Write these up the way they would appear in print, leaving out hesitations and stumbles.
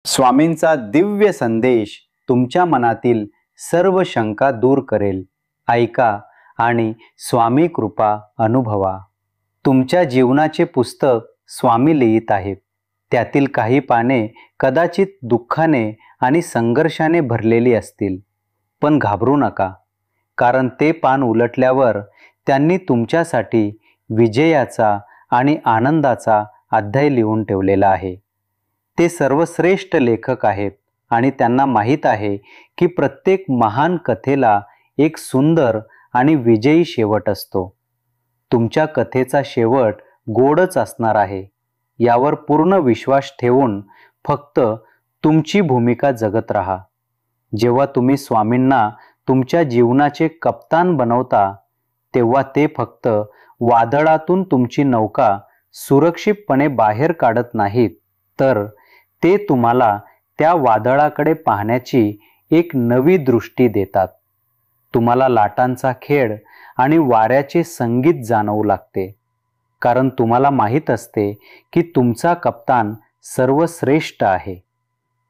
स्वामींचा दिव्य संदेश तुमच्या मनातील सर्व शंका दूर करेल. ऐका आणि स्वामी कृपा अनुभवा. तुमच्या जीवनाचे पुस्तक स्वामी लिहित आहेत. त्यातील काही पाने कदाचित दुःखाने आणि संघर्षाने भरलेली असतील. पण घाबरू नका, कारण ते पान उलटल्यावर त्यांनी तुमच्यासाठी विजयाचा आणि आनंदाचा अध्याय लिहून ठेवलेला आहे. ते सर्वश्रेष्ठ लेखक आहेत आणि त्यांना माहीत आहे की प्रत्येक महान कथेला एक सुंदर आणि विजयी शेवट असतो. तुमच्या कथेचा शेवट गोडच असणार आहे, यावर पूर्ण विश्वास ठेवून फक्त तुमची भूमिका जगत राहा. जेव्हा तुम्ही स्वामींना तुमच्या जीवनाचे कप्तान बनवता, तेव्हा ते फक्त वादळातून तुमची नौका सुरक्षितपणे बाहेर काढत नाहीत, तर ते तुम्हाला त्या वादळाकडे पाहण्याची एक नवी दृष्टी देतात. तुम्हाला लाटांचा खेळ आणि वाऱ्याचे संगीत जाणवू लागते, कारण तुम्हाला माहीत असते की तुमचा कप्तान सर्वश्रेष्ठ आहे.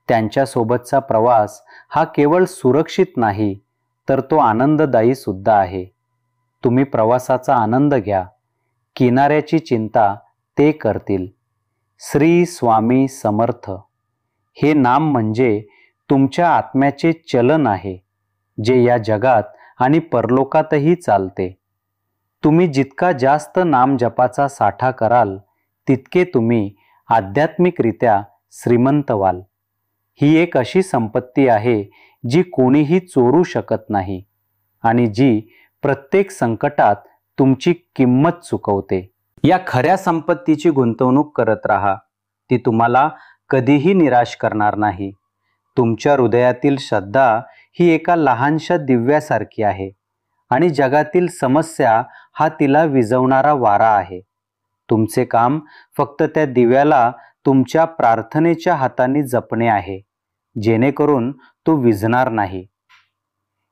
त्यांच्यासोबतचा प्रवास हा केवळ सुरक्षित नाही, तर तो आनंददायी सुद्धा आहे. तुम्ही प्रवासाचा आनंद घ्या. किनाऱ्याची चिंता ते करतील. श्री स्वामी समर्थ हे नाम म्हणजे तुमच्या आत्म्याचे चलन आहे, जे या जगात आणि परलोकातही चालते. तुम्ही जितका जास्त नाम जपाचा साठा कराल, तितके तुम्ही आध्यात्मिकरित्या श्रीमंत व्हाल. ही एक अशी संपत्ती आहे जी कोणीही चोरू शकत नाही आणि जी प्रत्येक संकटात तुमची किंमत चुकवते. या खऱ्या संपत्तीची गुंतवणूक करत राहा. ती तुम्हाला कधीही निराश करणार नाही. तुमच्या हृदयातील श्रद्धा ही एका लहानशा दिव्यासारखी आहे आणि जगातील समस्या हा तिला विझवणारा वारा आहे. तुमचे काम फक्त त्या दिव्याला तुमच्या प्रार्थनेच्या हाताने जपणे आहे, जेणेकरून तो विझणार नाही.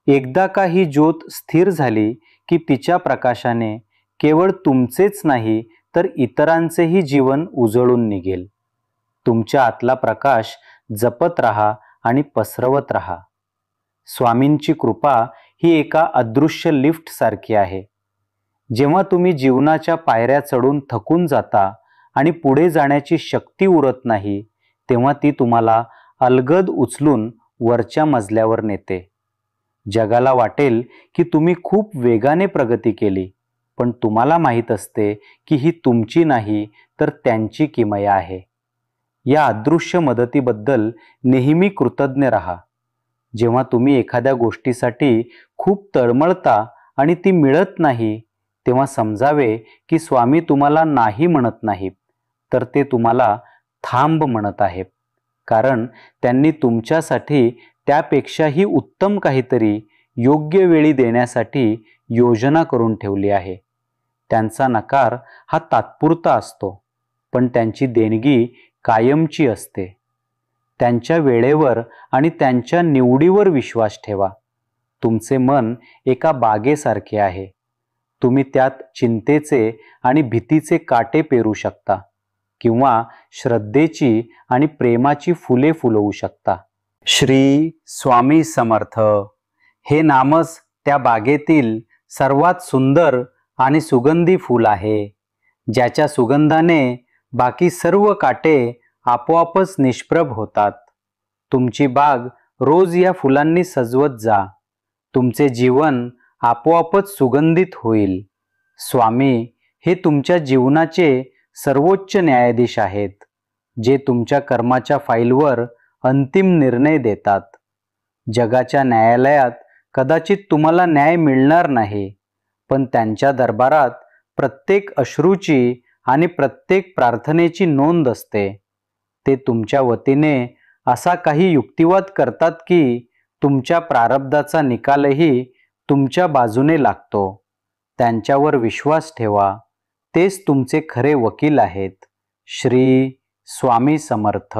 एकदा का ही ज्योत स्थिर झाली की तिच्या प्रकाशाने केवळ तुमचेच नाही, तर इतरांचेही जीवन उजळून निघेल. तुमच्या आतला प्रकाश जपत राहा आणि पसरवत राहा. स्वामींची कृपा ही एका अदृश्य लिफ्ट सारखी आहे. जेव्हा तुम्ही जीवनाच्या पायऱ्या चढून थकून जाता आणि पुढे जाण्याची शक्ती उरत नाही, तेव्हा ती तुम्हाला अलगद उचलून वरच्या मजल्यावर नेते. जगाला वाटेल की तुम्ही खूप वेगाने प्रगती केली, पण तुम्हाला माहीत असते की ही तुमची नाही, तर त्यांची किमया आहे. या अदृश्य मदतीबद्दल नेहमी कृतज्ञ राहा. जेव्हा तुम्ही एखाद्या गोष्टीसाठी खूप तळमळता आणि ती मिळत नाही, तेव्हा समजावे की स्वामी तुम्हाला नाही म्हणत नाहीत, तर ते तुम्हाला थांब म्हणत आहेत, कारण त्यांनी तुमच्यासाठी त्यापेक्षाही उत्तम काहीतरी योग्य वेळी देण्यासाठी योजना करून ठेवली आहे. त्यांचा नकार हा तात्पुरता असतो, पण त्यांची देणगी कायमची असते. त्यांच्या वेळेवर आणि त्यांच्या निवडीवर विश्वास ठेवा. तुमचे मन एका बागेसारखे आहे. तुम्ही त्यात चिंतेचे आणि भीतीचे काटे पेरू शकता किंवा श्रद्धेची आणि प्रेमाची फुले फुलवू शकता. श्री स्वामी समर्थ हे नामच त्या बागेतील सर्वात सुंदर आणि सुगंधी फूल आहे, ज्याच्या सुगंधाने बाकी सर्व काटे आपोआपच निष्प्रभ होतात. तुमची बाग रोज या फुलांनी सजवत जा. तुमचे जीवन आपोआपच सुगंधित होईल. स्वामी हे तुमच्या जीवनाचे सर्वोच्च न्यायाधीश आहेत, जे तुमच्या कर्माच्या फाईलवर अंतिम निर्णय देतात. जगाच्या न्यायालयात कदाचित तुम्हाला न्याय मिळणार नाही, पण त्यांच्या दरबारात प्रत्येक अश्रूची आणि प्रत्येक प्रार्थनेची नोंद असते. ते तुमच्या वतीने असा काही युक्तिवाद करतात की तुमच्या प्रारब्धाचा निकालही तुमच्या बाजूने लागतो. त्यांच्यावर विश्वास ठेवा. तेच तुमचे खरे वकील आहेत. श्री स्वामी समर्थ.